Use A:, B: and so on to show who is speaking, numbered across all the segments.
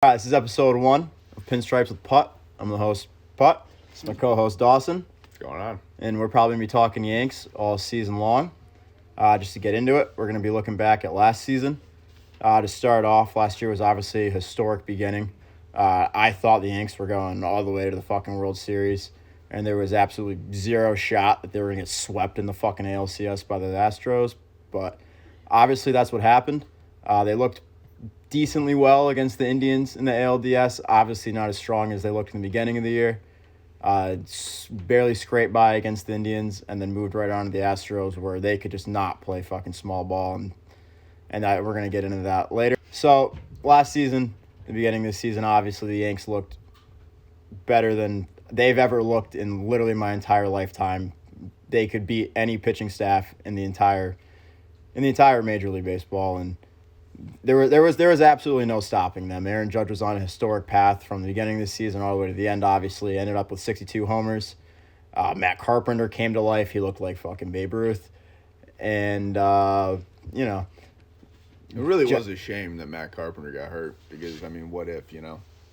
A: All right, this is episode 1 of Pinstripes with Putt. I'm the host, Putt. This is my co-host, Dawson.
B: What's going on?
A: And we're probably going to be talking Yanks all season long. Just to get into it, we're going to be looking back at last season. To start off, last year was obviously a historic beginning. I thought the Yanks were going all the way to the fucking World Series, and there was absolutely zero shot that they were going to get swept in the fucking ALCS by the Astros. But obviously that's what happened. They looked decently well against the Indians in the ALDS. Obviously not as strong as they looked in the beginning of the year. Barely scraped by against the Indians and then moved right on to the Astros where they could just not play fucking small ball. And we're going to get into that later. So last season, the beginning of the season, obviously the Yanks looked better than they've ever looked in literally my entire lifetime. They could beat any pitching staff in the entire Major League Baseball, and there was absolutely no stopping them. Aaron Judge was on a historic path from the beginning of the season all the way to the end, obviously. Ended up with 62 homers. Matt Carpenter came to life. He looked like fucking Babe Ruth. And,
B: It really was a shame that Matt Carpenter got hurt because, what if,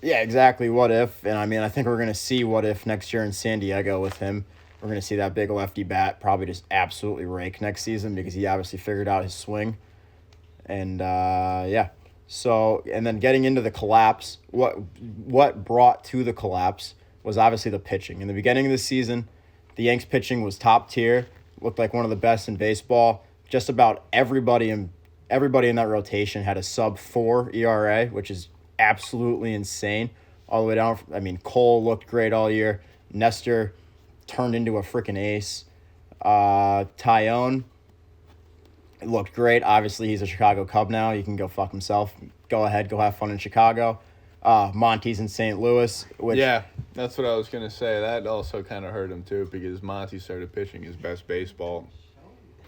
A: Yeah, exactly. What if? And, I think we're going to see what if next year in San Diego with him. We're going to see that big lefty bat probably just absolutely rake next season because he obviously figured out his swing. And, So, and then getting into the collapse, what brought to the collapse was obviously the pitching. In the beginning of the season, the Yanks pitching was top tier, looked like one of the best in baseball. Just about everybody in that rotation had a sub-4 ERA, which is absolutely insane. All the way down, Cole looked great all year. Nestor turned into a freaking ace. Tyone looked great. Obviously, he's a Chicago Cub now. He can go fuck himself. Go ahead. Go have fun in Chicago. Monty's in St. Louis.
B: Yeah, that's what I was going to say. That also kind of hurt him, too, because Monty started pitching his best baseball,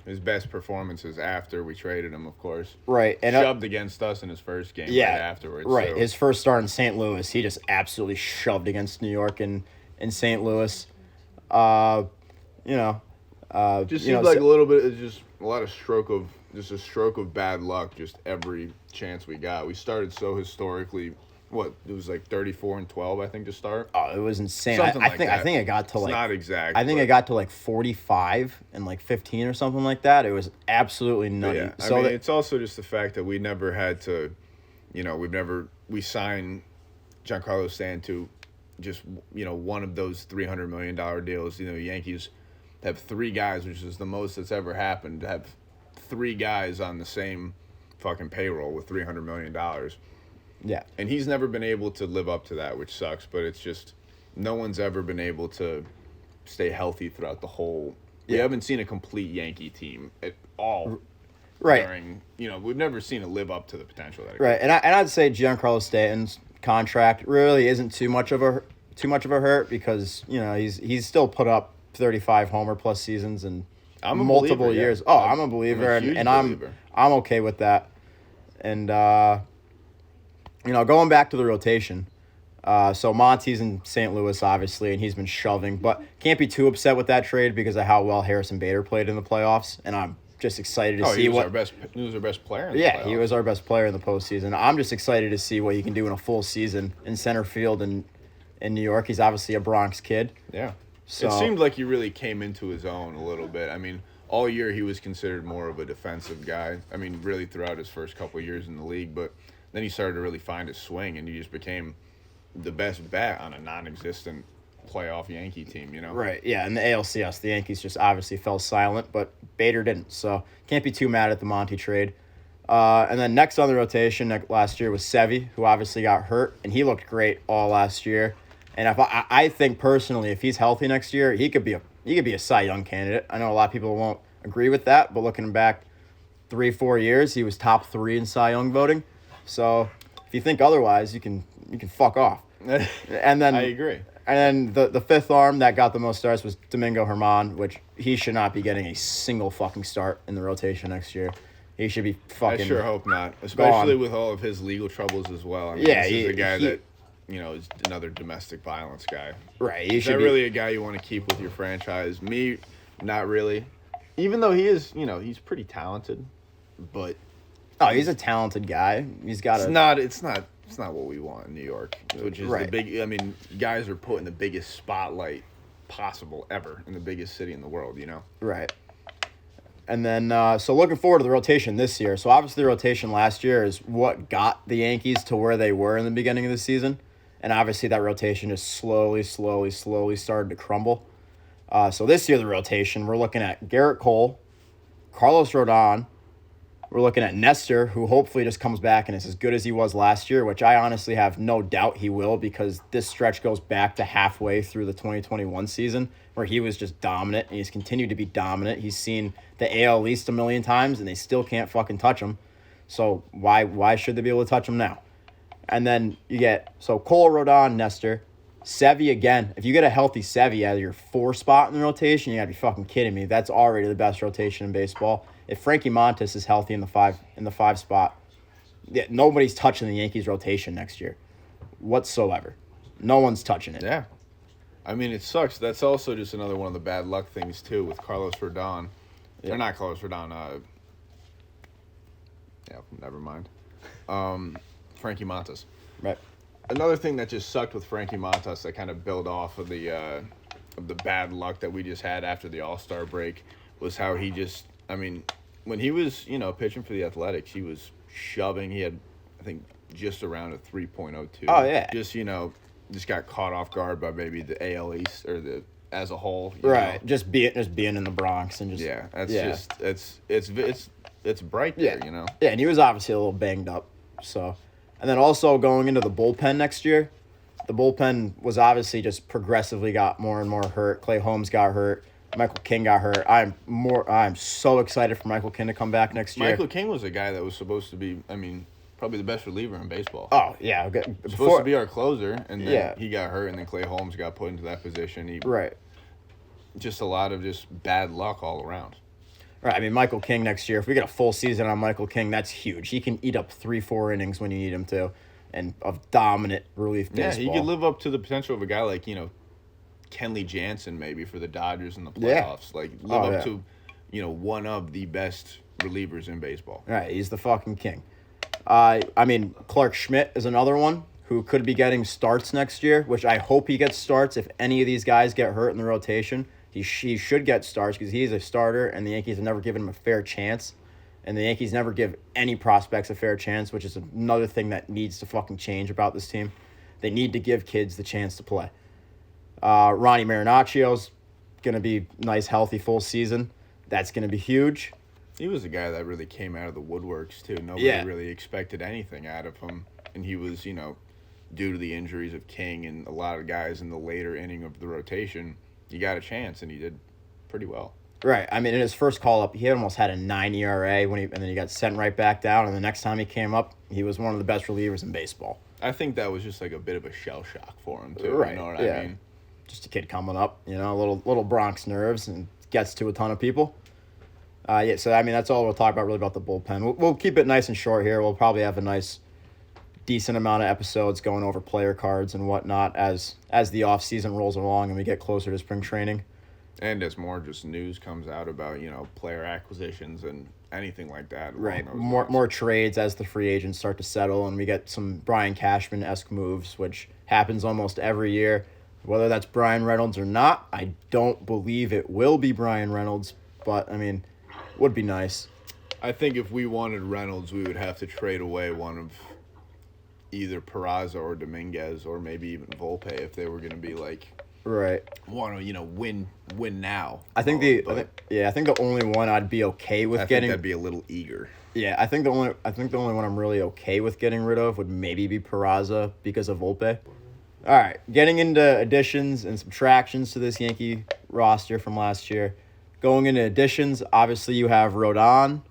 B: his best performances after we traded him, of course.
A: Right. And
B: shoved against us in his first game right afterwards.
A: Right.
B: So.
A: His first start in St. Louis, he just absolutely shoved against New York and in St. Louis.
B: Just seemed like a little bit of just a stroke of bad luck just every chance we got. We started so historically. It was like 34-12, I think, to start.
A: Oh, it was insane.
B: Something
A: I
B: like
A: think
B: that.
A: I think it got to
B: it's not exact.
A: I think it got to like 45 and like 15 or something like that. It was absolutely nutty.
B: Yeah,
A: So
B: it's also just the fact that we never had to, we signed Giancarlo Stanton just, one of those $300 million deals. The Yankees have 3 guys, which is the most that's ever happened, to have 3 guys on the same fucking payroll with $300 million.
A: Yeah.
B: And he's never been able to live up to that, which sucks, but it's just no one's ever been able to stay healthy throughout the whole. We haven't seen a complete Yankee team at all.
A: Right.
B: We've never seen it live up to the potential that it
A: Right. And I'd say Giancarlo Stanton's contract really isn't too much of a hurt because, he's still put up 35 homer plus seasons and multiple years. Oh, I'm a believer, I'm okay with that. And going back to the rotation, so Monty's in St. Louis, obviously, and he's been shoving, but can't be too upset with that trade because of how well Harrison Bader played in the playoffs, and I'm just excited to see
B: he was our best player in the playoffs.
A: He was our best player in the postseason. I'm just excited to see what he can do in a full season in center field in New York. He's obviously a Bronx kid.
B: Yeah.
A: So,
B: it seemed like he really came into his own a little bit. All year he was considered more of a defensive guy. Really throughout his first couple of years in the league, but then he started to really find his swing, and he just became the best bat on a non-existent playoff Yankee team,
A: Right, yeah, in the ALCS, the Yankees just obviously fell silent, but Bader didn't, so can't be too mad at the Monty trade. And then next on the rotation last year was Sevy, who obviously got hurt, and he looked great all last year. And I think personally, if he's healthy next year, he could be a Cy Young candidate. I know a lot of people won't agree with that, but looking back 3-4 years, he was top 3 in Cy Young voting. So if you think otherwise, you can fuck off. And then
B: I agree.
A: And then the fifth arm that got the most starts was Domingo Germán, which he should not be getting a single fucking start in the rotation next year. He should be fucking.
B: I sure hope not, especially with all of his legal troubles as well. This is a guy that is another domestic violence guy.
A: Right.
B: Is that really a guy you want to keep with your franchise? Me, not really. Even though he is, he's pretty talented, but
A: Oh, he's a talented guy. He's got
B: It's not it's not what we want in New York, which is
A: Right.
B: the big. I mean, guys are put in the biggest spotlight possible ever in the biggest city in the world. You know.
A: Right. And then, so looking forward to the rotation this year. So obviously, the rotation last year is what got the Yankees to where they were in the beginning of the season, and obviously that rotation just slowly started to crumble. So this year, the rotation, we're looking at Garrett Cole, Carlos Rodon. We're looking at Nestor, who hopefully just comes back and is as good as he was last year, which I honestly have no doubt he will, because this stretch goes back to halfway through the 2021 season where he was just dominant, and he's continued to be dominant. He's seen the AL East a million times, and they still can't fucking touch him. So why should they be able to touch him now? And then you get, so Cole, Rodon, Nestor, Sevy again. If you get a healthy Sevy out of your 4 spot in the rotation, you gotta be fucking kidding me. That's already the best rotation in baseball. If Frankie Montas is healthy in the 5 spot, yeah, nobody's touching the Yankees rotation next year whatsoever. No one's touching it.
B: Yeah. I mean, it sucks. That's also just another one of the bad luck things too with Carlos Rodon.
A: Yeah.
B: Or not Carlos Rodon. Never mind. Frankie Montas.
A: Right.
B: Another thing that just sucked with Frankie Montas that kind of built off of the bad luck that we just had after the All-Star break was how he just, I mean, when he was, pitching for the Athletics, he was shoving. He had, I think, just around a 3.02.
A: Oh, yeah.
B: Just got caught off guard by maybe the AL East or the as a whole.
A: Right.
B: know?
A: Just being in the Bronx and just
B: it's bright there,
A: Yeah, and he was obviously a little banged up. So, and then also going into the bullpen next year, the bullpen was obviously just progressively got more and more hurt. Clay Holmes got hurt. Michael King got hurt. I'm so excited for Michael King to come back next year.
B: Michael King was a guy that was supposed to be, probably the best reliever in baseball.
A: Oh, yeah. Okay.
B: Supposed to be our closer, and then
A: Yeah.
B: he got hurt, and then Clay Holmes got put into that position.
A: Right.
B: Just a lot of just bad luck all around.
A: Right. I mean, Michael King next year, if we get a full season on Michael King, that's huge. He can eat up 3-4 innings when you need him to, and of dominant relief baseball.
B: Yeah, he could live up to the potential of a guy like, Kenley Jansen maybe for the Dodgers in the playoffs.
A: Yeah.
B: Like, live up to, one of the best relievers in baseball.
A: Right. He's the fucking king. Clark Schmidt is another one who could be getting starts next year, which I hope he gets starts. If any of these guys get hurt in the rotation, he should get starts because he's a starter, and the Yankees have never given him a fair chance. And the Yankees never give any prospects a fair chance, which is another thing that needs to fucking change about this team. They need to give kids the chance to play. Ronnie Marinaccio's going to be nice, healthy, full season. That's going to be huge.
B: He was a guy that really came out of the woodworks, too. Nobody really expected anything out of him. And he was, due to the injuries of King and a lot of guys in the later inning of the rotation, he got a chance, and he did pretty well.
A: Right. I mean, in his first call-up, he almost had a 9 ERA, and then he got sent right back down, and the next time he came up, he was one of the best relievers in baseball.
B: I think that was just like a bit of a shell shock for him, too.
A: Right.
B: You know what I mean?
A: Just a kid coming up, little Bronx nerves, and gets to a ton of people. So, that's all we'll talk about really about the bullpen. We'll keep it nice and short here. We'll probably have a nice, decent amount of episodes going over player cards and whatnot as the offseason rolls along and we get closer to spring training.
B: And as more just news comes out about, player acquisitions and anything like that.
A: Right. More trades as the free agents start to settle and we get some Brian Cashman-esque moves, which happens almost every year. Whether that's Brian Reynolds or not, I don't believe it will be Brian Reynolds, but, would be nice.
B: I think if we wanted Reynolds, we would have to trade away one of either Peraza or Dominguez or maybe even Volpe if they were going to be like...
A: Right.
B: Want to, win now.
A: I think the only one I'd be okay with getting...
B: I think that'd be a little eager.
A: Yeah, I think the only one I'm really okay with getting rid of would maybe be Peraza because of Volpe. All right, getting into additions and subtractions to this Yankee roster from last year. Going into additions, obviously you have Rodon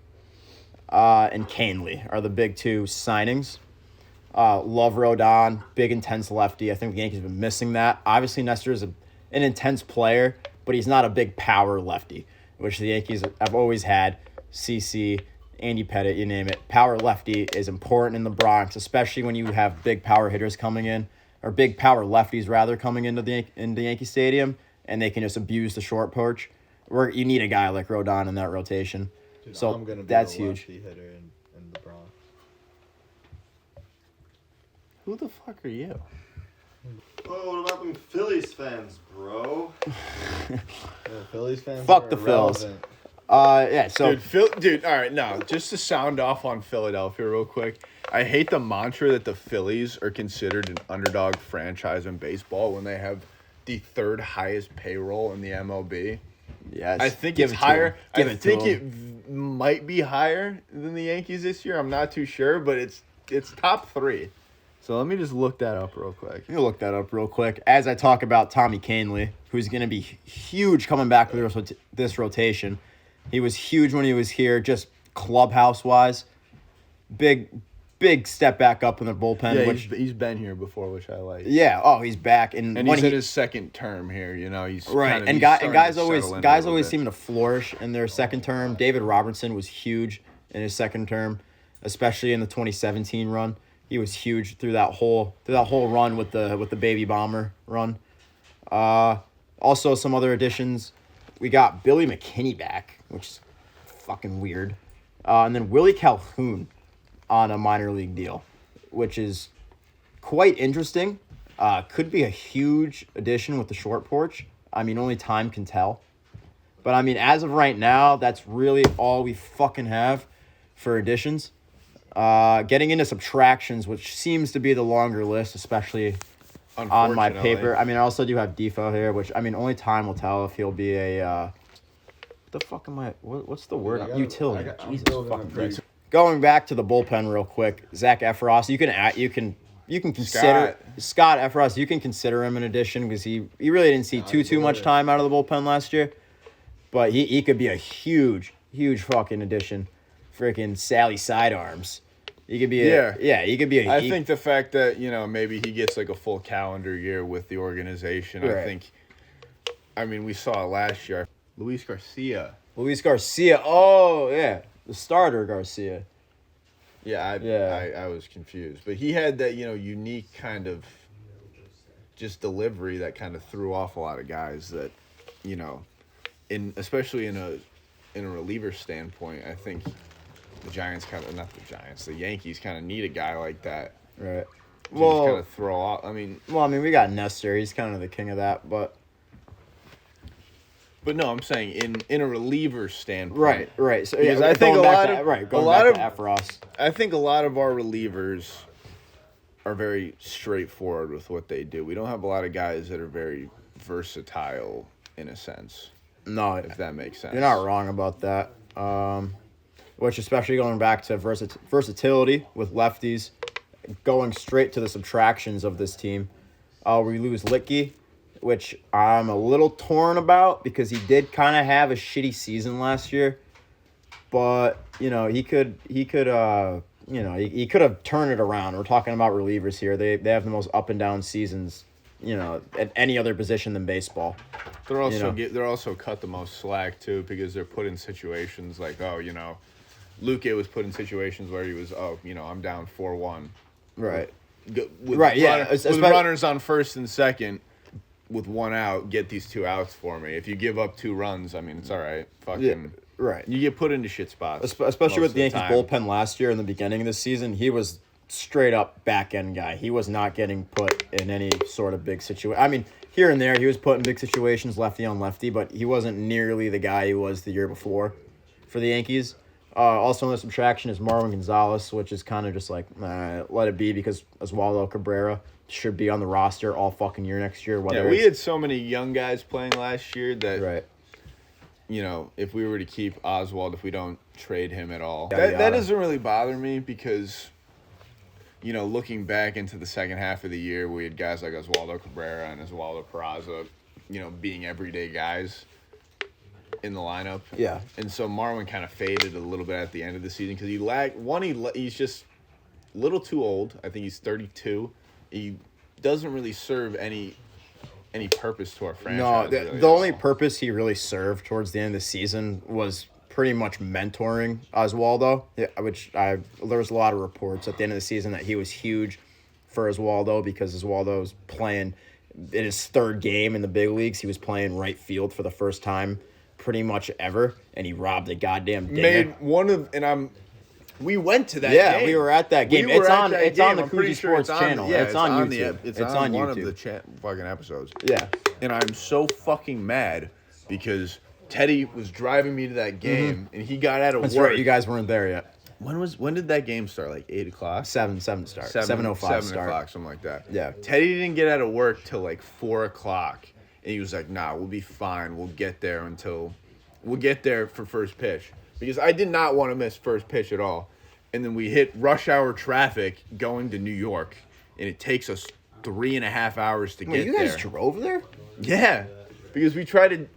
A: and Canely are the big two signings. Love Rodon, big, intense lefty. I think the Yankees have been missing that. Obviously, Nestor is an intense player, but he's not a big power lefty, which the Yankees have always had. CC, Andy Pettitte, you name it. Power lefty is important in the Bronx, especially when you have big power hitters coming in, or big power lefties, rather, coming into the Yankee Stadium, and they can just abuse the short porch. You need a guy like Rodon in that rotation.
C: Dude,
A: so
C: I'm gonna be
A: that's
C: a
A: huge.
C: lefty hitter in the Bronx.
B: Who the fuck are you?
C: Oh, what about them Phillies fans, bro?
D: Phillies fans.
A: Fuck the Phils. Yeah, so
B: Dude, all right, now just to sound off on Philadelphia real quick. I hate the mantra that the Phillies are considered an underdog franchise in baseball when they have the third highest payroll in the MLB.
A: yes,
B: I think
A: give
B: it's
A: it to
B: higher.
A: 'em.
B: I think it might be higher than the Yankees this year. I'm not too sure, but it's top 3. So let me just look that up real quick.
A: Let me look that up real quick as I talk about Tommy Kahnle, who's going to be huge coming back for this rotation. He was huge when he was here, just clubhouse-wise. Big step back up in the bullpen.
B: Yeah,
A: which,
B: he's been here before, which I like.
A: yeah. Oh, he's back, and
B: And
A: when
B: he's in his second term here. You know, he's
A: right.
B: kind of,
A: And
B: he's
A: guys
B: starting to
A: always
B: settle in a little bit.
A: seem to flourish in their second term. David Robertson was huge in his second term, especially in the 2017 run. He was huge through that whole run with the baby bomber run. Also some other additions. We got Billy McKinney back, which is fucking weird. And then Willie Calhoun on a minor league deal, which is quite interesting. Could be a huge addition with the short porch. I mean, only time can tell. But I mean, as of right now, that's really all we fucking have for additions. Getting into subtractions, which seems to be the longer list, especially on my paper. I mean, I also do have Defoe here, which, I mean, only time will tell if he'll be a, what the fuck am I, what's the word? Utility. Jesus fucking Christ. Going back to the bullpen real quick, Zach Efros, you can consider Scott Efros, you can consider him an addition because he really didn't see too much time out of the bullpen last year. But he could be a huge fucking addition. Freaking Sally Sidearms. He could be he could be a...
B: I think the fact that, you know, maybe he gets like a full calendar year with the organization,
A: Right.
B: I mean, we saw it last year. Luis Garcia.
A: Oh, yeah. The starter Garcia.
B: Yeah, I was confused. But he had that, you know, unique kind of just delivery that kind of threw off a lot of guys that, you know, especially in a reliever standpoint, I think the Yankees kind of need a guy like that.
A: Right.
B: To just kind of throw off. I mean,
A: we got Nestor. He's kind of the king of that, but
B: no, I'm saying in a reliever standpoint.
A: Right. So
B: Because
A: yeah,
B: I think
A: going back
B: to
A: Efros.
B: I think a lot of our relievers are very straightforward with what they do. We don't have a lot of guys that are very versatile in a sense.
A: No,
B: if that makes sense.
A: You're not wrong about that. Which, especially going back to versatility with lefties, going straight to the subtractions of this team. We lose Litke, which I'm a little torn about because he did kind of have a shitty season last year. But, you know, he could have turned it around. We're talking about relievers here. They have the most up and down seasons, you know, at any other position than baseball.
B: They're also cut the most slack too because they're put in situations like, oh, you know, Luque was put in situations where he was, oh, you know, I'm down 4-1.
A: Right.
B: With runners on first and second with one out, get these 2 outs for me. If you give up 2 runs, I mean, it's all right. Fucking
A: right.
B: You get put into shit spots.
A: Especially with the Yankees bullpen last year in the beginning of the season, he was straight up back end guy. He was not getting put in any sort of big situation. I mean, here and there, he was put in big situations, lefty on lefty, but he wasn't nearly the guy he was the year before for the Yankees. Also in the subtraction is Marwin Gonzalez, which is kind of just like, let it be because Oswaldo Cabrera should be on the roster all fucking year next year.
B: We had so many young guys playing last year that,
A: right.
B: You know, if we were to keep Oswald, if we don't trade him at all, that doesn't really bother me because, you know, looking back into the second half of the year, we had guys like Oswaldo Cabrera and Oswaldo Peraza, you know, being everyday guys in the lineup.
A: Yeah.
B: And so Marwin kind of faded a little bit at the end of the season because he's just a little too old. I think he's 32. He doesn't really serve any purpose to our franchise.
A: No, the only purpose he really served towards the end of the season was pretty much mentoring Oswaldo, there was a lot of reports at the end of the season that he was huge for Oswaldo because Oswaldo was playing in his 3rd game in the big leagues. He was playing right field for the first time pretty much ever, and he robbed a goddamn dinger.
B: We went to that
A: Yeah,
B: game.
A: we were at that game.
B: We were
A: It's
B: at
A: on.
B: that
A: It's
B: game.
A: on the
B: I'm pretty
A: Koozie
B: sure
A: Sports channel.
B: Yeah,
A: it's on YouTube.
B: It's on
A: YouTube.
B: one of the fucking episodes.
A: Yeah.
B: And I'm so fucking mad because Teddy was driving me to that game, and he got out of
A: That's
B: work.
A: right. You guys weren't there yet.
B: When did that game start? Like 8 o'clock?
A: 7 start. 7:05
B: 7
A: start.
B: o'clock, something like that.
A: Yeah.
B: Teddy didn't get out of work till like 4 o'clock, and he was like, "Nah, we'll be fine. We'll get there for first pitch." Because I did not want to miss first pitch at all. And then we hit rush hour traffic going to New York, and it takes us 3.5 hours to
A: Wait,
B: get
A: you guys
B: there.
A: drove there?
B: Yeah, because we tried to.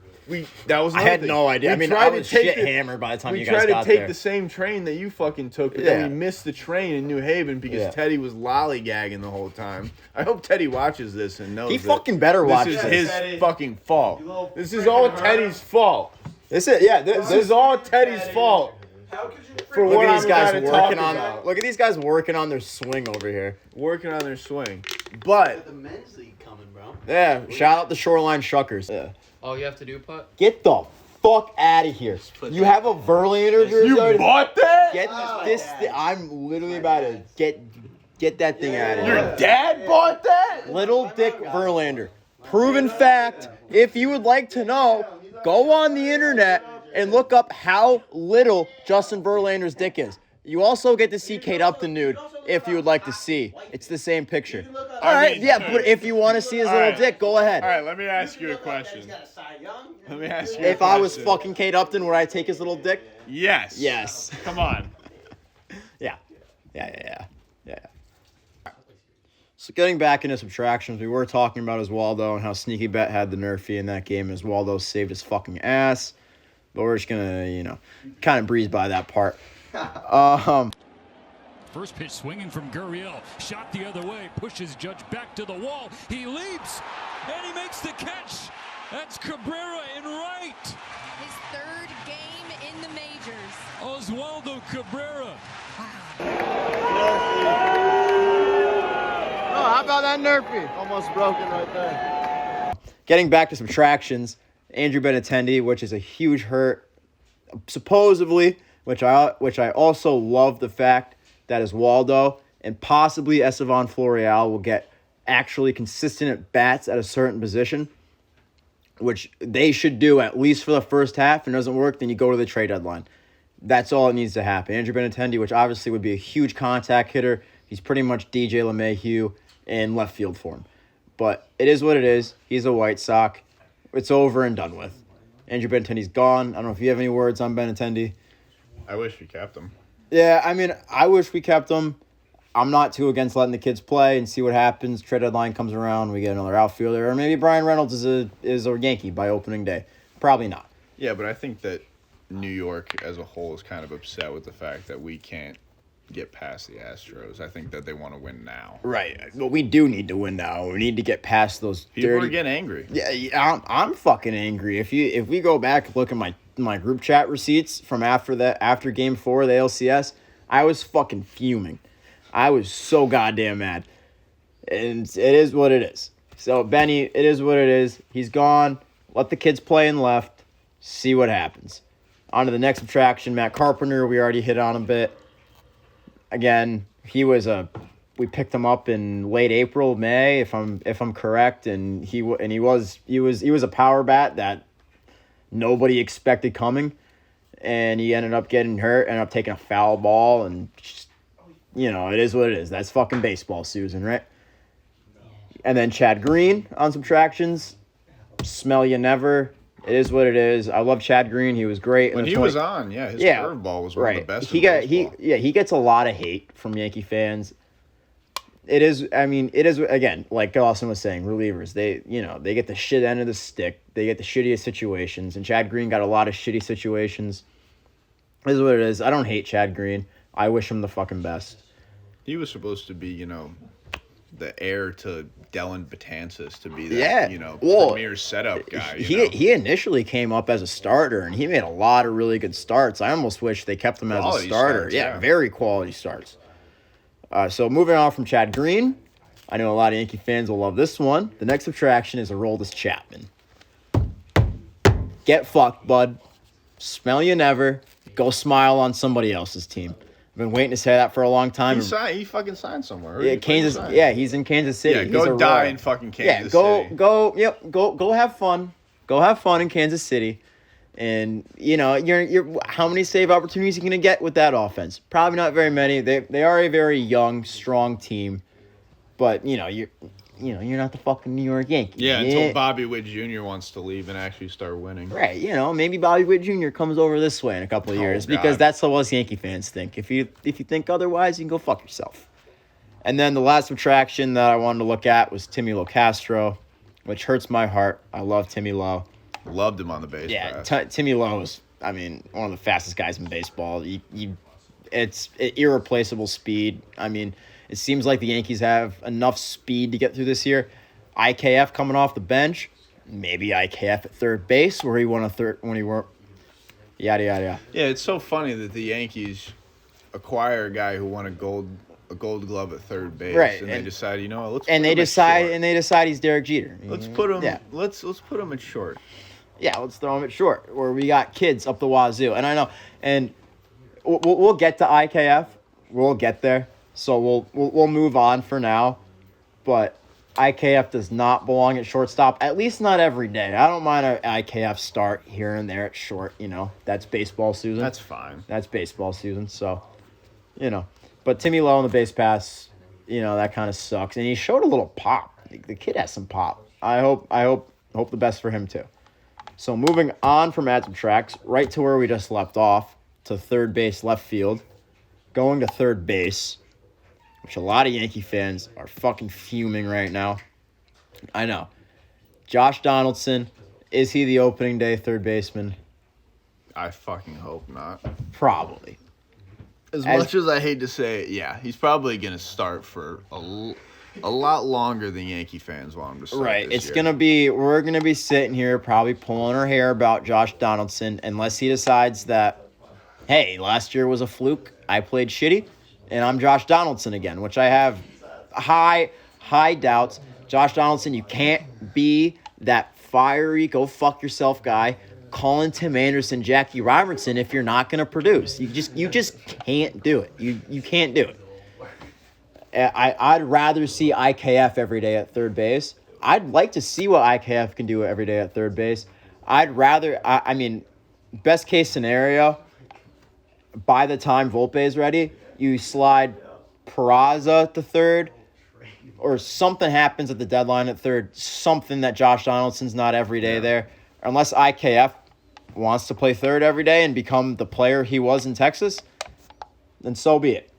B: That was.
A: I
B: another
A: had
B: thing.
A: no idea.
B: We
A: I mean,
B: tried
A: I
B: to
A: was
B: take
A: shit
B: the-
A: hammered by the time
B: we
A: you guys
B: tried
A: got
B: to take
A: there.
B: the same train that you fucking took, but
A: Yeah.
B: then we missed the train in New Haven because
A: Yeah.
B: Teddy was lollygagging the whole time. I hope Teddy watches this and knows
A: He
B: that
A: fucking better watch
B: this is
A: this.
B: his
C: Teddy.
B: fucking fault.
C: You little
B: This is all
C: freaking
B: Teddy's fault.
A: This is
B: This is all Teddy's fault.
C: How could you
B: For
A: Look
B: what
A: at these
B: I'm
A: guys
B: about to talk
A: working on.
B: about.
A: Look at these guys working on their swing over here.
B: Working on their swing, but
D: The men's league coming, bro.
A: Yeah, shout out the Shoreline Shuckers. Yeah.
E: Oh, you have to do putt?
A: Get the fuck out of here. You have a Verlander jersey?
B: you
A: already?
B: bought that.
A: Get this. I'm literally about to get that thing out of here.
B: Your dad bought that.
A: Little Dick Verlander. Proven fact. If you would like to know, go on the internet and look up how little Justin Verlander's dick is. You also get to see Kate Upton nude if you would like to see. It's the same picture. All right,
B: mean,
A: yeah, but if you want to see his little
B: right.
A: dick, go ahead.
B: All right, let me ask you a question. Let me ask you.
A: If
B: a
A: I was
B: question.
A: fucking Kate Upton, would I take his little dick?
B: Yes.
A: Yes.
B: Come on.
A: Yeah. So getting back into subtractions, we were talking about Oswaldo and how Sneaky Bet had the nerfy in that game. Oswaldo saved his fucking ass. But we're just going to, kind of breeze by that part.
F: First pitch swinging from Gurriel. Shot the other way. Pushes Judge back to the wall. He leaps. And he makes the catch. That's Cabrera in right.
G: His third game in the majors.
F: Oswaldo Cabrera.
D: Oh, how about that nerfy? Almost broken right there.
A: Getting back to subtractions, Andrew Benintendi, which is a huge hurt, supposedly, which I also love the fact that Oswaldo and possibly Estevan Florial will get actually consistent at bats at a certain position, which they should do at least for the first half. If it doesn't work, then you go to the trade deadline. That's all that needs to happen. Andrew Benintendi, which obviously would be a huge contact hitter. He's pretty much DJ LeMahieu in left field for him. But it is what it is. He's a White Sox. It's over and done with. Andrew Benintendi's gone. I don't know if you have any words on Benintendi.
B: I wish we kept him.
A: Yeah, I mean, I wish we kept him. I'm not too against letting the kids play and see what happens. Trade deadline comes around, we get another outfielder. Or maybe Brian Reynolds is a Yankee by opening day. Probably not.
B: Yeah, but I think that New York as a whole is kind of upset with the fact that we can't get past the Astros. I think that they want to win now.
A: Right. But we do need to win now. We need to get past those
B: People
A: dirty...
B: are getting angry.
A: Yeah, I'm fucking angry. If we go back and look at my group chat receipts from after game 4 of the ALCS, I was fucking fuming. I was so goddamn mad. And it is what it is. So Benny, it is what it is. He's gone. Let the kids play in left. See what happens. On to the next subtraction, Matt Carpenter. We already hit on a bit. Again, we picked him up in late April, May, if I'm correct, and he was a power bat that nobody expected coming, and he ended up getting hurt, ended up taking a foul ball, and just, it is what it is. That's fucking baseball, Susan, right? And then Chad Green on subtractions, smell you never. It is what it is. I love Chad Green. He was great.
B: When he was on, his curveball was one of the best.
A: He gets a lot of hate from Yankee fans. It is again, like Dawson was saying, relievers. They get the shit end of the stick. They get the shittiest situations, and Chad Green got a lot of shitty situations. It is what it is. I don't hate Chad Green. I wish him the fucking best.
B: He was supposed to be, the heir to Dellin Betances to be that, premier setup guy.
A: He initially came up as a starter, and he made a lot of really good starts. I almost wish they kept him as a starter.
B: Starts, yeah.
A: Very quality starts. So moving on from Chad Green, I know a lot of Yankee fans will love this one. The next subtraction is Aroldis Chapman. Get fucked, bud. Smell you never. Go smile on somebody else's team. I've been waiting to say that for a long time.
B: He fucking signed somewhere. Where
A: Yeah,
B: he fucking
A: Kansas.
B: signed?
A: Yeah, he's in Kansas City.
B: Yeah,
A: He's
B: go
A: a
B: die
A: Royal.
B: in fucking
A: Yeah,
B: Kansas City.
A: go have fun. Go have fun in Kansas City. And you're how many save opportunities are you gonna get with that offense? Probably not very many. They are a very young, strong team, but you're not the fucking New York Yankees.
B: Yeah, until Bobby Witt Jr. wants to leave and actually start winning.
A: Right, maybe Bobby Witt Jr. comes over this way in a couple of years because that's what us Yankee fans think. If you think otherwise, you can go fuck yourself. And then the last subtraction that I wanted to look at was Timmy Locastro, which hurts my heart. I love Timmy Lowe.
B: Loved him on the base pass.
A: Timmy Lowe is, one of the fastest guys in baseball. It's irreplaceable speed. It seems like the Yankees have enough speed to get through this year. IKF coming off the bench, maybe IKF at third base where he won when he were. Yada yada yada.
B: Yeah, it's so funny that the Yankees acquire a guy who won a gold glove at third base,
A: right?
B: And they decide, let's.
A: They decide he's Derek Jeter.
B: Let's put him. Yeah. Let's put him at short.
A: Yeah, let's throw him at short where we got kids up the wazoo, and I know, and we'll get to IKF. We'll get there. So we'll move on for now, but IKF does not belong at shortstop, at least not every day. I don't mind an IKF start here and there at short, That's baseball season.
B: That's fine.
A: That's baseball season, so, But Timmy Lowe on the base pass, that kind of sucks. And he showed a little pop. The kid has some pop. I hope the best for him too. So moving on from add subtracts, right to where we just left off, to third base, left field. Going to third base, which a lot of Yankee fans are fucking fuming right now. I know. Josh Donaldson, is he the opening day third baseman?
B: I fucking hope not.
A: Probably.
B: As much as I hate to say it, yeah, he's probably going to start for a lot longer than Yankee fans want him to start.
A: Right.
B: This year.
A: We're going to be sitting here probably pulling our hair about Josh Donaldson unless he decides that, hey, last year was a fluke. I played shitty, and I'm Josh Donaldson again, which I have high doubts. Josh Donaldson, you can't be that fiery, go fuck yourself guy, calling Tim Anderson, Jackie Robertson if you're not going to produce. You just can't do it. You can't do it. I'd rather see IKF every day at third base. I'd like to see what IKF can do every day at third base. I'd rather, best case scenario, by the time Volpe is ready, you slide Peraza to third, or something happens at the deadline at third, something that Josh Donaldson's not every day there. Unless IKF wants to play third every day and become the player he was in Texas, then so be it.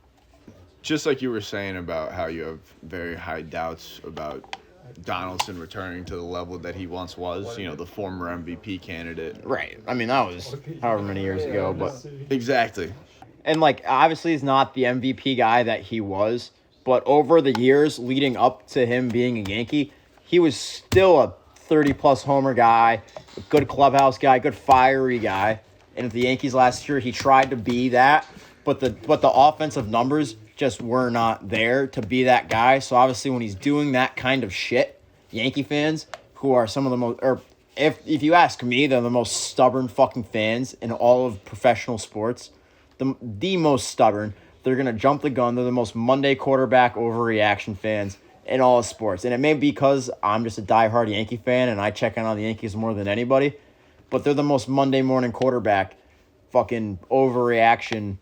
B: Just like you were saying about how you have very high doubts about Donaldson returning to the level that he once was, the former MVP candidate.
A: Right. That was however many years ago, but
B: exactly.
A: And obviously he's not the MVP guy that he was, but over the years leading up to him being a Yankee, he was still a 30-plus homer guy, a good clubhouse guy, good fiery guy. And at the Yankees last year, he tried to be that, but the offensive numbers just were not there to be that guy. So obviously when he's doing that kind of shit, Yankee fans, who are some of the most, or if you ask me, they're the most stubborn fucking fans in all of professional sports, the most stubborn. They're going to jump the gun. They're the most Monday quarterback overreaction fans in all of sports. And it may be because I'm just a diehard Yankee fan and I check in on the Yankees more than anybody, but they're the most Monday morning quarterback fucking overreaction.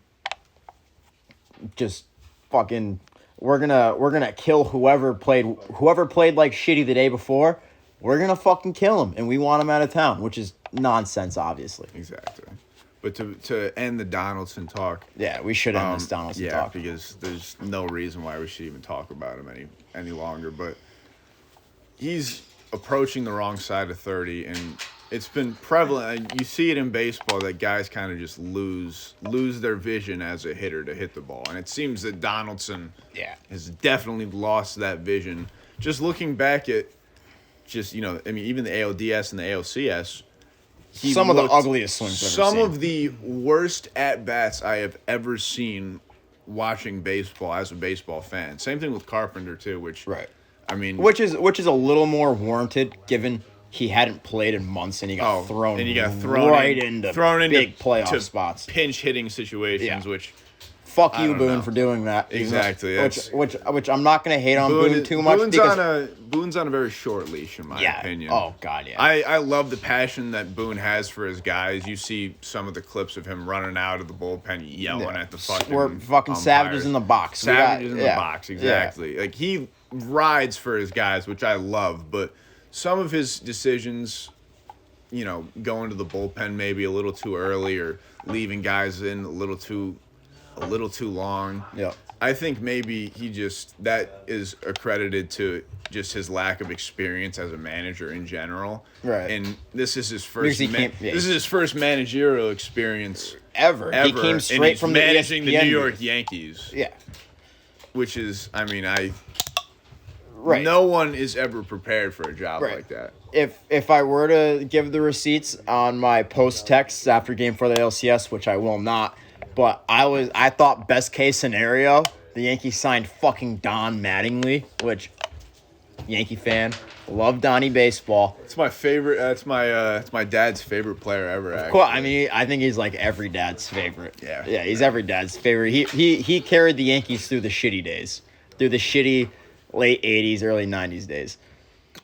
A: Just fucking, we're gonna kill whoever played like shitty the day before. We're gonna fucking kill him, and we want him out of town, which is nonsense, obviously.
B: Exactly. But to end the Donaldson talk,
A: yeah, we should end this Donaldson talk.
B: Yeah, because there's no reason why we should even talk about him any longer. But he's approaching the wrong side of 30, and it's been prevalent. You see it in baseball that guys kind of just lose their vision as a hitter to hit the ball, and it seems that Donaldson has definitely lost that vision. Just looking back at even the ALDS and the ALCS.
A: Some of the ugliest swings I've ever seen.
B: Some of the worst at-bats I have ever seen watching baseball as a baseball fan. Same thing with Carpenter, too, which is
A: a little more warranted given he hadn't played in months and he got thrown
B: into
A: big playoff spots.
B: Pinch hitting situations, which
A: Fuck
B: I
A: you,
B: don't
A: Boone,
B: know.
A: for doing that.
B: Exactly.
A: Which I'm not going to hate on Boone too much.
B: Boone's on a very short leash, in my opinion.
A: Oh, God, yeah.
B: I love the passion that Boone has for his guys. You see some of the clips of him running out of the bullpen, yelling at the fucking
A: We're fucking
B: umpires.
A: savages in the box.
B: Savages in the box, exactly. Like, he rides for his guys, which I love. But some of his decisions, going to the bullpen maybe a little too early or leaving guys in a little too long.
A: Yeah.
B: I think maybe that is accredited to just his lack of experience as a manager in general.
A: Right.
B: And this is his first
A: This
B: is his first managerial experience
A: ever. He came
B: and
A: straight
B: he's
A: from the
B: managing the
A: ESPN
B: New York
A: booth.
B: Yankees.
A: Yeah.
B: Which is,
A: Right.
B: no one is ever prepared for a job like that.
A: If I were to give the receipts on my post texts after Game 4 of the LCS, which I will not, but I thought best case scenario, the Yankees signed fucking Don Mattingly, which Yankee fan, love Donnie baseball.
B: It's my favorite. It's my dad's favorite player ever. Actually.
A: Cool. I mean, I think he's like every dad's favorite.
B: Yeah.
A: Yeah, he's every dad's favorite. He carried the Yankees through the shitty days, through the shitty late 80s, early 90s days.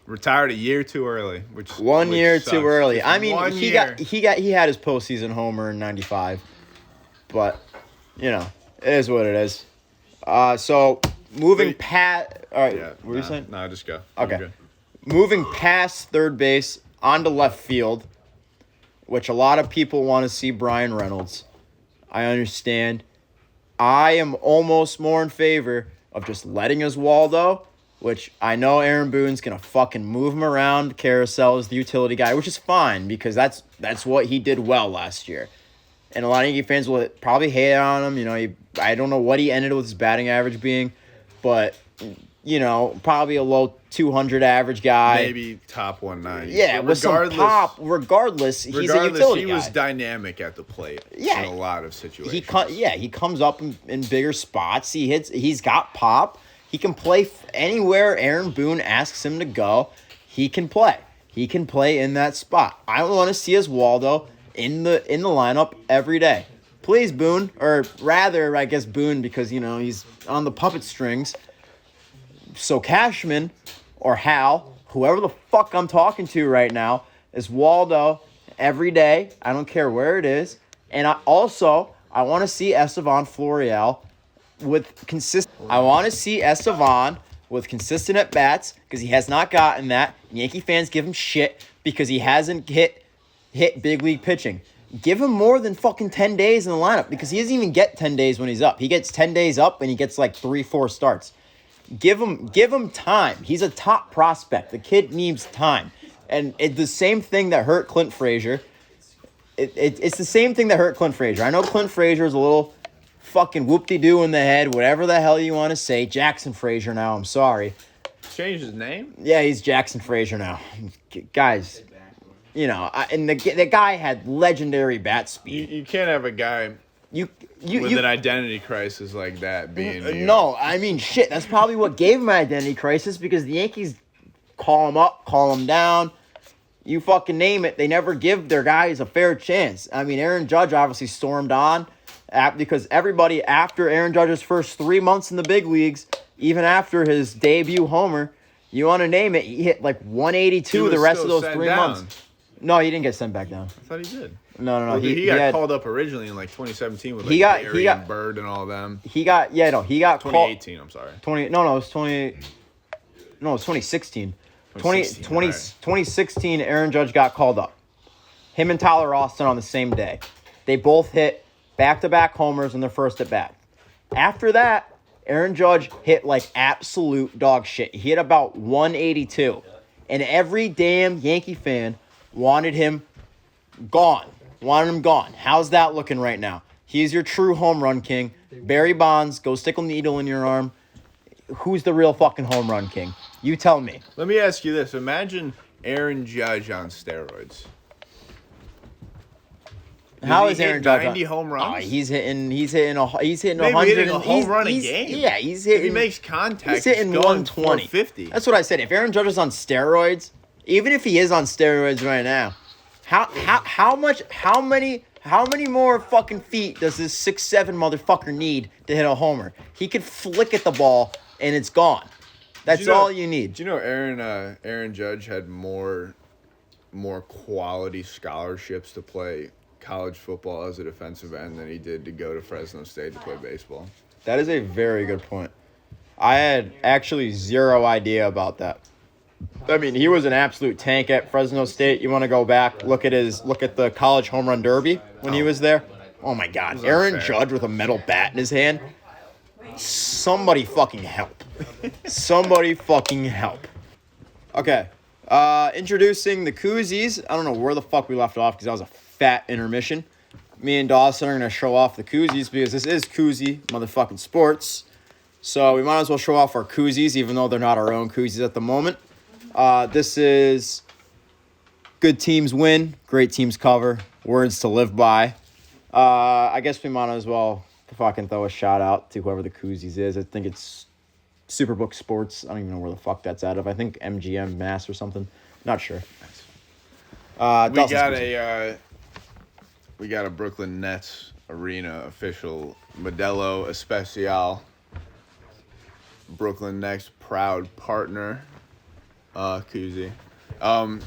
B: Retired a year too early, which
A: 1 year
B: sucks.
A: too early.
B: Just
A: I mean,
B: 1
A: he
B: year.
A: had his postseason homer in '95, but it is what it is. So moving past. All right,
B: Yeah.
A: what were you saying?
B: No, just go.
A: Okay.
B: You're good.
A: Moving past third base onto left field, which a lot of people want to see Brian Reynolds. I understand. I am almost more in favor of just letting Oswaldo, which I know Aaron Boone's going to fucking move him around carousel as the utility guy, which is fine because that's what he did well last year. And a lot of Yankee fans will probably hate on him. I don't know what he ended with his batting average being, but, probably a low 200 average guy.
B: Maybe top 190.
A: Yeah,
B: But
A: with some pop. Regardless, he's a utility
B: he
A: guy.
B: was dynamic at the plate.
A: Yeah.
B: In a lot of situations.
A: He comes up in bigger spots. He's got pop. He can play anywhere Aaron Boone asks him to go. He can play. He can play in that spot. I want to see Oswaldo in the lineup every day. Please, Boone, or rather, I guess Boone because he's on the puppet strings. So Cashman or Hal, whoever the fuck I'm talking to right now, is Waldo every day. I don't care where it is. And I want to see Estevan Florial with consistent. I want to see Estevan with consistent at bats because he has not gotten that. Yankee fans give him shit because he hasn't hit big league pitching. Give him more than fucking 10 days in the lineup because he doesn't even get 10 days when he's up. He gets 10 days up and he gets like 3-4 starts. Give him time. He's a top prospect. The kid needs time. And it's the same thing that hurt Clint Frazier. It's the same thing that hurt Clint Frazier. I know Clint Frazier is a little fucking whoop-de-doo in the head, whatever the hell you want to say. Jackson Frazier now, I'm sorry.
B: Changed his name?
A: Yeah, he's Jackson Frazier now. Guys, and the guy had legendary bat speed.
B: You can't have a guy
A: with
B: an identity crisis like that being you.
A: No, I mean, shit, that's probably what gave him an identity crisis because the Yankees call him up, call him down. You fucking name it. They never give their guys a fair chance. I mean, Aaron Judge obviously stormed on because everybody after Aaron Judge's first 3 months in the big leagues, even after his debut homer, you want to name it, he hit like 182 the rest of those 3 months. No, he didn't get sent back down.
B: I thought he did.
A: No.
B: Well, he got called up originally in like 2017 with like Barry and Bird and all them.
A: He got
B: 2018. I'm sorry.
A: 2016.
B: 2016,
A: 2016, Aaron Judge got called up. Him and Tyler Austin on the same day. They both hit back-to-back homers in their first at-bat. After that, Aaron Judge hit like absolute dog shit. He hit about 182. And every damn Yankee fan wanted him gone. How's that looking right now? He's your true home run king. Barry Bonds, go stick a needle in your arm. Who's the real fucking home run king? You tell me.
B: Let me ask you this. Imagine Aaron Judge on steroids.
A: How is Aaron Judge?
B: 90 home runs?
A: Oh, he's hitting 100.
B: Maybe hitting a home run a game.
A: Yeah, he's hitting.
B: If he makes contact,
A: He's hitting
B: going
A: 120.
B: 450.
A: That's what I said. If Aaron Judge is on steroids, even if he is on steroids right now, how How many more fucking feet does this 6'7" motherfucker need to hit a homer? He could flick at the ball and it's gone. That's all you need.
B: Do you know Aaron Judge had more quality scholarships to play college football as a defensive end than he did to go to Fresno State to play baseball?
A: That is a very good point. I had actually zero idea about that. I mean, he was an absolute tank at Fresno State. You want to go back, look at the college home run derby when he was there. Oh my God, Aaron Judge with a metal bat in his hand. Somebody fucking help. Somebody fucking help. Okay. Introducing the Koozies. I don't know where the fuck we left off because that was a fat intermission. Me and Dawson are going to show off the Koozies because this is Koozie motherfucking sports. So we might as well show off our Koozies even though they're not our own Koozies at the moment. This is good teams win, great teams cover, words to live by. I guess we might as well fucking throw a shout out to whoever the Koozies is. I think it's Superbook Sports. I don't even know where the fuck that's out of. I think MGM Mass or something. Not sure.
B: We got a Brooklyn Nets arena official Modelo Especial. Brooklyn Nets proud partner. Koozie. I'm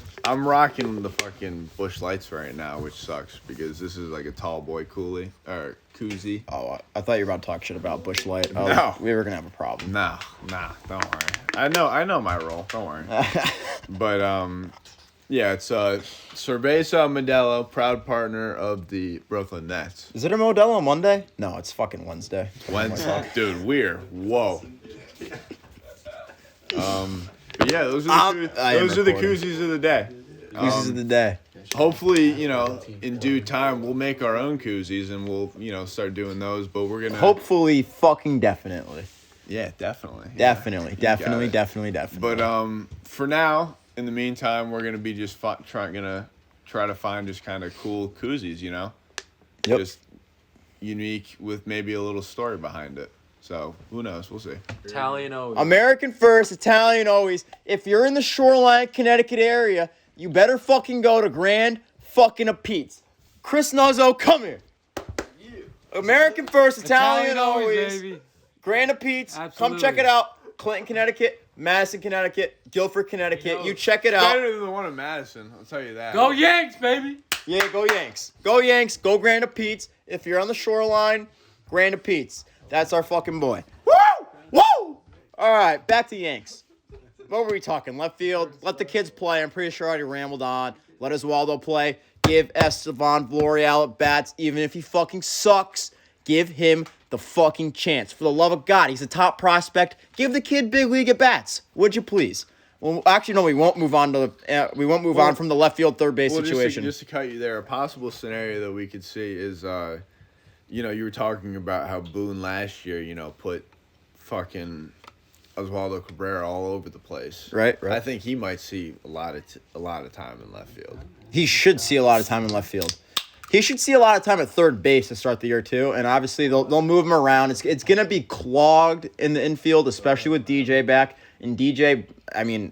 B: rocking the fucking Busch Lights right now, which sucks because this is like a tall boy Koozie.
A: Oh, I thought you were about to talk shit about Busch Light. Oh,
B: No.
A: We were gonna have a problem.
B: Nah, don't worry. I know my role. Don't worry. But yeah, it's Cerveza Modelo, proud partner of the Brooklyn Nets.
A: Is it a Modelo Monday? No, it's fucking Wednesday.
B: Wednesday, dude. Whoa. But yeah, those are the koozies of the day.
A: Koozies of the day.
B: Hopefully, in due time, we'll make our own koozies and we'll, start doing those. But we're gonna
A: hopefully, fucking definitely.
B: Yeah, definitely.
A: Definitely. But
B: for now, in the meantime, we're gonna be just try to find just kind of cool koozies,
A: Yep.
B: Just unique with maybe a little story behind it. So, who knows? We'll see.
E: Italian always.
A: American first, Italian always. If you're in the Shoreline, Connecticut area, you better fucking go to Grand fucking Pete's. Chris Nuzzo, come here. American first, Italian always.
E: Baby.
A: Grand Pete's. Come
E: Absolutely.
A: check it out. Clinton, Connecticut. Madison, Connecticut. Guilford, Connecticut. You check it out.
B: Better than the one in Madison, I'll tell you that.
E: Go Yanks, baby.
A: Yeah, go Yanks. Go Yanks. Go Grand Pete's. If you're on the Shoreline, Grand Pete's. That's our fucking boy. Woo! Woo! All right, back to Yanks. What were we talking? Left field. Let the kids play. I'm pretty sure I already rambled on. Let Oswaldo play. Give Estevan Florial at bats, even if he fucking sucks. Give him the fucking chance. For the love of God, he's a top prospect. Give the kid big league at bats. Would you please? Well, actually, no. We won't move on on from the left field third base situation.
B: Just to cut you there, a possible scenario that we could see is, you were talking about how Boone last year, put fucking Oswaldo Cabrera all over the place.
A: Right.
B: I think he might see a lot of time in left field.
A: He should see a lot of time in left field. He should see a lot of time at third base to start the year too, and obviously they'll move him around. It's gonna be clogged in the infield, especially with DJ back. And DJ, I mean,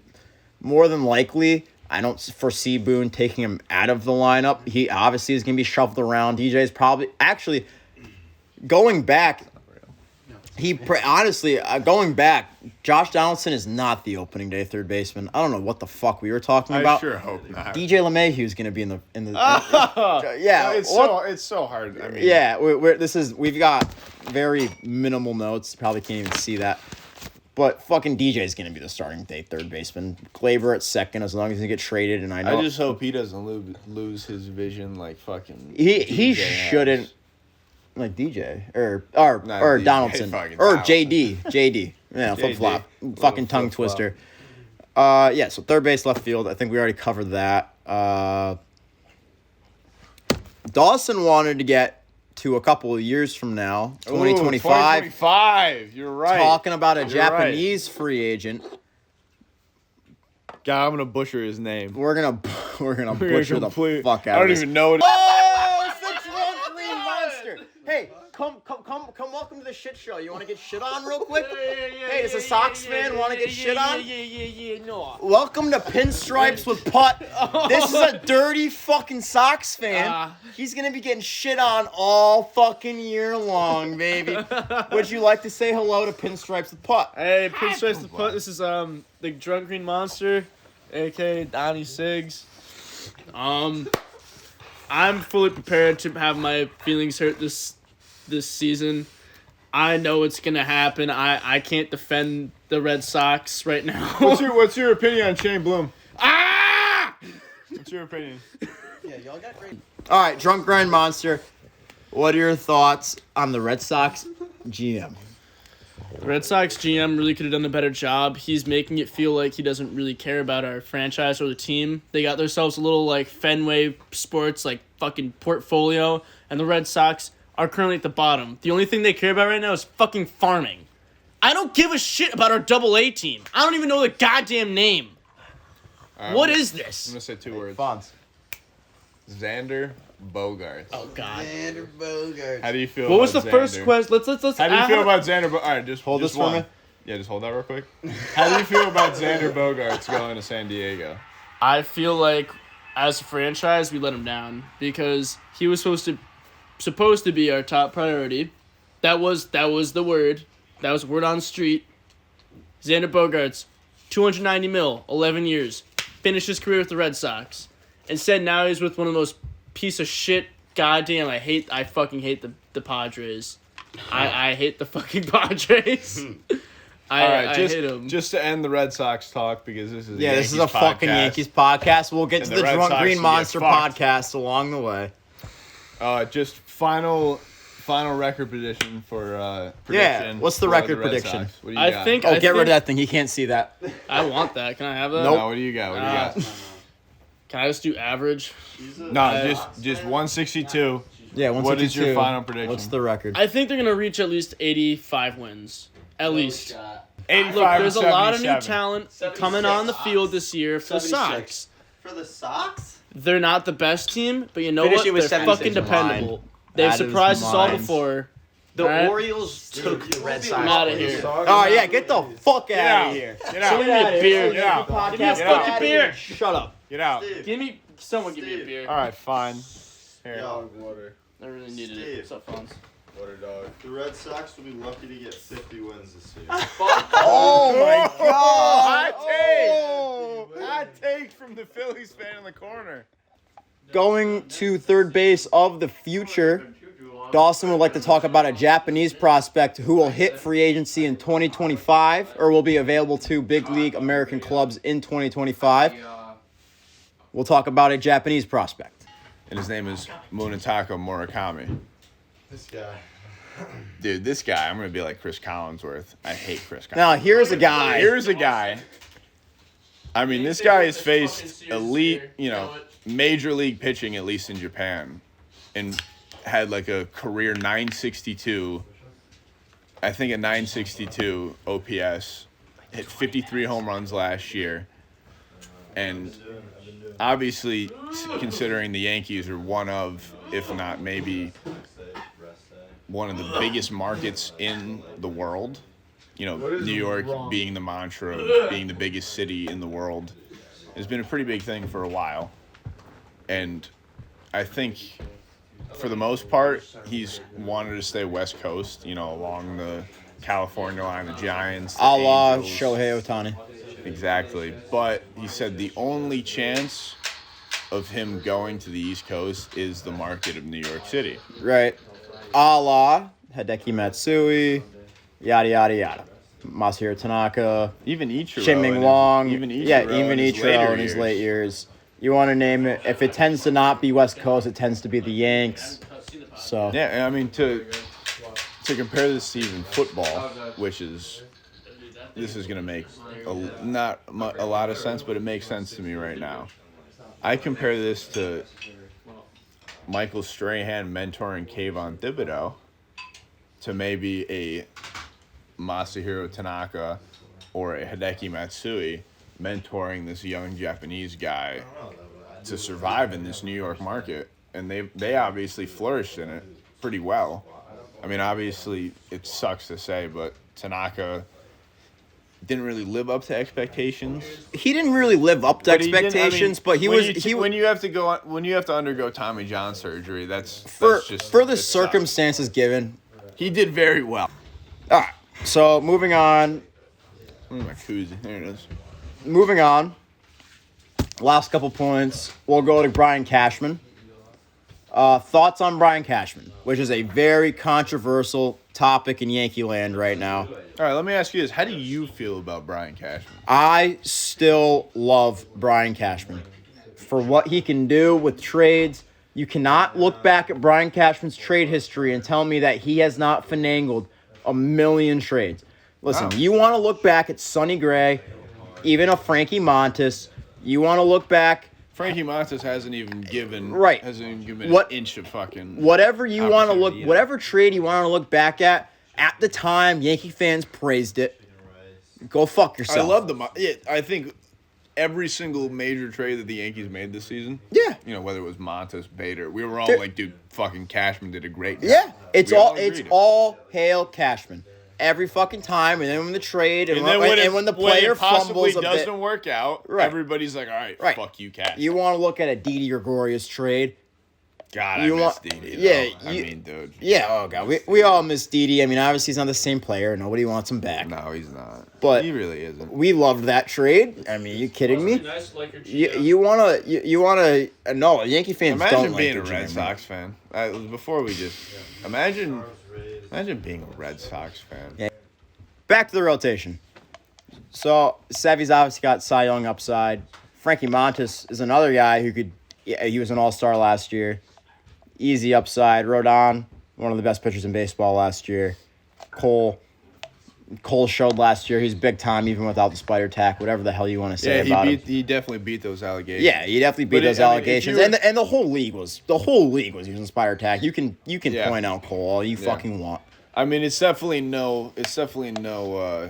A: more than likely, I don't foresee Boone taking him out of the lineup. He obviously is gonna be shuffled around. DJ's probably actually going back. Going back, Josh Donaldson is not the opening day third baseman. I don't know what the fuck we were talking about.
B: I sure hope not.
A: DJ LeMahieu is going to be in the
B: yeah. It's so hard. I mean,
A: yeah, we've got very minimal notes. Probably can't even see that. But fucking DJ is going to be the starting day third baseman. Glaber at second as long as he gets traded. And I
B: just hope he doesn't lose his vision like fucking.
A: He shouldn't. Like DJ or Donaldson or JD. Yeah, flip flop, fucking tongue twister. Yeah. So third base, left field. I think we already covered that. Dawson wanted to get to a couple of years from now, 2025.
B: 2025. You're right.
A: Talking about a Japanese free agent.
B: God, I'm gonna butcher his name.
A: We're gonna butcher the fuck out of this.
B: I don't even know it.
A: Oh, it's the drunk green monster. Hey, come come welcome to the shit show. You want to get shit on real quick? Hey, does a Sox fan want to get shit on?
E: No.
A: Welcome to Pinstripes with Putt. This is a dirty fucking Sox fan. He's going to be getting shit on all fucking year long, baby. Would you like to say hello to Pinstripes with Putt?
H: Hey, Pinstripes the Put. This is the Drunk Green Monster, aka Donnie Siggs. I'm fully prepared to have my feelings hurt this season. I know it's gonna happen. I can't defend the Red Sox right now.
B: What's your opinion on Shane Bloom? What's your opinion?
A: Yeah, y'all got great. All right, Drunk Grind Monster. What are your thoughts on the Red Sox GM?
H: The Red Sox GM really could have done a better job. He's making it feel like he doesn't really care about our franchise or the team. They got themselves a little like Fenway Sports like fucking portfolio, and the Red Sox are currently at the bottom. The only thing they care about right now is fucking farming. I don't give a shit about our AA team. I don't even know the goddamn name. What is
B: I'm
H: this?
B: gonna say 2 words.
A: Fonz.
B: Xander Bogaerts.
H: Oh God.
C: Xander Bogaerts.
B: How do you feel?
H: What was the
B: about
H: first
B: Xander?
H: question? Let's.
B: How do you feel about Xander? All right, just
A: Hold
B: just
A: this for
B: one.
A: me.
B: Yeah, just hold that real quick. How do you feel about Xander Bogaerts going to San Diego?
H: I feel like as a franchise we let him down because he was supposed to be our top priority. That was the word. That was word on the street. Xander Bogaerts, $290 million, 11 years, finished his career with the Red Sox. Instead, now he's with one of the most piece of shit. Goddamn, I fucking hate the Padres. I hate the fucking Padres. I hate them.
B: Just to end the Red Sox talk because this is
A: This is a fucking Yankees podcast. We'll get
B: And
A: to
B: the
A: the
B: Red
A: Drunk
B: Sox
A: Green
B: can get
A: Monster
B: fucked.
A: podcast along the way.
B: Just final record prediction for prediction.
A: what's the
B: for
A: record
B: Red
A: prediction?
B: Sox. What do you
H: I
B: got?
H: think.
A: Oh,
H: I
A: get rid of
H: think-
A: that thing. He can't see that.
H: I want that. Can I have that?
B: No, what do you got? What do you got?
H: Can I just do average?
B: No, just 162.
A: Yeah,
B: What is your final prediction?
A: What's the record?
H: I think they're gonna reach at least 85 wins. At least.
B: 85
H: Look, there's a
B: and
H: lot of new
B: 77.
H: talent coming on the field this year for the
C: 76.
H: Sox.
C: For the Sox?
H: They're not the best team, but you know
A: Finish
H: what?
A: it with
H: They're
A: 76
H: fucking
A: is
H: dependable.
A: mine.
H: They've
A: That is
H: surprised us all
A: mine.
H: before.
C: The
H: All right.
C: Orioles took the Red Sox.
H: I'm out of here.
A: Oh, yeah, get the fuck out of here.
B: Get
H: Someone
B: out.
H: give me a beer.
B: Get out.
A: Podcast,
H: Give me a
A: get
H: fucking
A: out.
H: beer.
A: Shut up.
B: Get out.
C: Steve,
H: Someone give me a beer.
B: All right, fine. Here.
C: yo,
H: I really needed
C: Steve.
H: it. What's up, Fonz?
B: Water dog.
C: the Red Sox will be lucky to get 50 wins this year.
A: Oh, my God.
B: Hot take from the Phillies fan in the corner.
A: Going to third base of the future, Dawson would like to talk about a Japanese prospect who will hit free agency in 2025 or will be available to big league American clubs in 2025. We'll talk about a Japanese prospect.
B: And his name is Munetaka Murakami.
C: This guy.
B: Dude, this guy, I'm going to be like Chris Collinsworth. I hate Chris Collinsworth.
A: Now, here's a guy.
B: Here's a guy. I mean, this guy has faced elite, major league pitching, at least in Japan, and had like a career 962. I think a 962 OPS. Hit 53 home runs last year. And obviously, considering the Yankees are one of, if not maybe, one of the biggest markets in the world. New York being the mantra of being the biggest city in the world has been a pretty big thing for a while. And I think, for the most part, he's wanted to stay West Coast, along the California line, the Giants. The
A: A la
B: Angels.
A: Shohei Ohtani.
B: Exactly. But he said the only chance of him going to the East Coast is the market of New York City.
A: Right. A la Hideki Matsui, yada, yada, yada. Masahiro Tanaka,
B: Even Ichiro.
A: Shin-Ming Wong.
B: Even Ichiro.
A: Yeah, even
B: in his
A: Ichiro
B: later
A: in his
B: years.
A: late years. You want to name it. If it tends to not be West Coast, it tends to be the Yanks. So,
B: Yeah, I mean, to compare this to even football, which is, this is going to make not a lot of sense, but it makes sense to me right now. I compare this to Michael Strahan mentoring Kayvon Thibodeau to maybe a Masahiro Tanaka or a Hideki Matsui mentoring this young Japanese guy to survive in this New York market. And they obviously flourished in it pretty well. I mean, obviously, it sucks to say, but Tanaka didn't really live up to expectations.
A: He didn't really live up to expectations, but
B: when you have to undergo Tommy John surgery, that's just
A: for the circumstances given.
B: He did very well.
A: All right, so moving on.
B: Where's my koozie? There it is.
A: Moving on. Last couple points. We'll go to Brian Cashman. Thoughts on Brian Cashman, which is a very controversial topic in Yankee land right now.
B: All right, let me ask you this. How do you feel about Brian Cashman?
A: I still love Brian Cashman for what he can do with trades. You cannot look back at Brian Cashman's trade history and tell me that he has not finagled a million trades. Listen, You want to look back at Sonny Gray, even a Frankie Montas. You want to look back.
B: Frankie Montas hasn't even given an inch of fucking
A: whatever you want to look, whatever trade you want to look back at the time, Yankee fans praised it. Go fuck yourself.
B: I love them. Yeah, I think every single major trade that the Yankees made this season.
A: Yeah.
B: You know, whether it was Montas, Bader, we were all like, dude, fucking Cashman did a great job.
A: Yeah. It's all hail Cashman. Every fucking time, and then when the trade, and when the player fumbles a bit,
B: doesn't work out, everybody's like, all right, fuck you, Cash.
A: You want to look at a Didi Gregorius trade?
B: God, I miss Didi.
A: Yeah,
B: I mean, dude.
A: Yeah, oh god, we all miss Didi. I mean, obviously he's not the same player. Nobody wants him back.
B: No, he's not.
A: But
B: he really isn't.
A: We loved that trade. I mean, you kidding me? You wanna no Yankee fans
B: imagine
A: don't
B: being
A: like
B: a Red Sox fan. Before we just imagine being a Red Sox fan.
A: Yeah. Back to the rotation. So, Sevy's obviously got Cy Young upside. Frankie Montas is another guy who could... he was an all-star last year. Easy upside. Rodon, one of the best pitchers in baseball last year. Cole showed last year he's big time even without the spider tack, whatever the hell you want to say about him.
B: He definitely beat those allegations.
A: Yeah, he definitely beat those allegations. And the whole league was using spider tack. You can point out Cole all you fucking want.
B: I mean, it's definitely no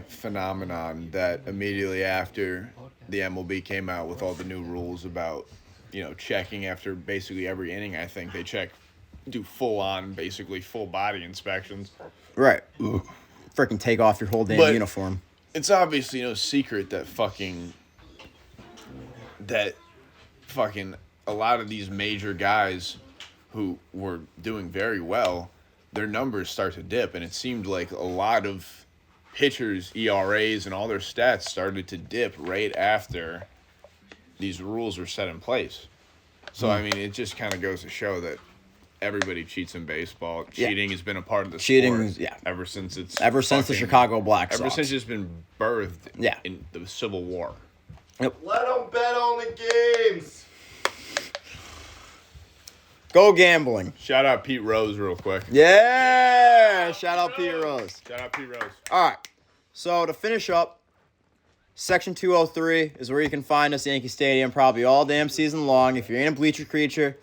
B: phenomenon that immediately after the MLB came out with all the new rules about, checking after basically every inning. I think they do basically full body inspections.
A: Right. Freaking take off your whole damn uniform.
B: It's obviously no secret that fucking a lot of these major guys who were doing very well, their numbers start to dip, and it seemed like a lot of pitchers' ERAs and all their stats started to dip right after these rules were set in place. So, I mean, it just kind of goes to show that everybody cheats in baseball. Cheating has been a part of the sport ever since
A: the Chicago Black Sox.
B: Ever since it's been birthed in the Civil War.
C: Yep. Let them bet on the games.
A: Go gambling.
B: Shout out Pete Rose real quick.
A: Yeah. Shout out Pete Rose.
B: Shout out Pete Rose.
A: All right. So to finish up, Section 203 is where you can find us at Yankee Stadium probably all damn season long. If you ain't a bleacher creature,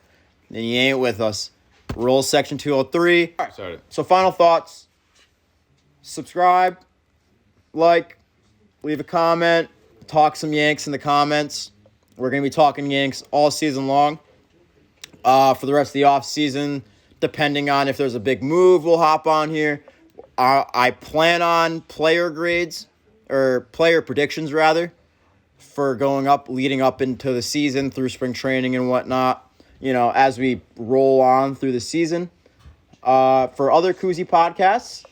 A: then you ain't with us. Rule Section 203.
B: All right.
A: So final thoughts. Subscribe, like, leave a comment, talk some Yanks in the comments. We're going to be talking Yanks all season long. For the rest of the offseason, depending on if there's a big move, we'll hop on here. I plan on player grades, or player predictions, rather, for leading up into the season through spring training and whatnot, as we roll on through the season. For other Koozie podcasts,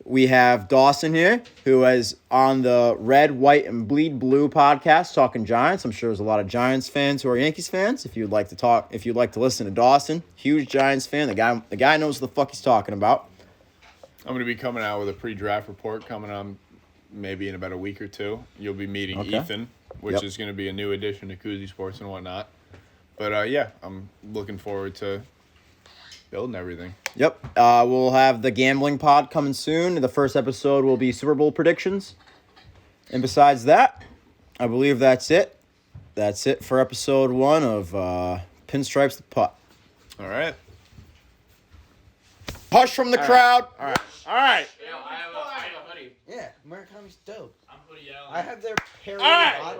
A: we have Dawson here, who is on the Red, White, and Bleed Blue podcast, talking Giants. I'm sure there's a lot of Giants fans who are Yankees fans. If you'd like to listen to Dawson, huge Giants fan. The guy knows what the fuck he's talking about.
B: I'm going to be coming out with a pre-draft report coming on maybe in about a week or two. You'll be meeting Ethan, which is going to be a new addition to Koozie Sports and whatnot. But, I'm looking forward to building everything.
A: Yep. We'll have the gambling pod coming soon. The first episode will be Super Bowl predictions. And besides that, I believe that's it. That's it for episode 1 of Pinstripes the Putt.
B: All right.
A: Hush from the crowd.
B: All right.
E: Yeah, I have a hoodie.
D: Yeah, Murakami's dope.
E: I'm hoodie out.
D: I have their Perry.
E: All right.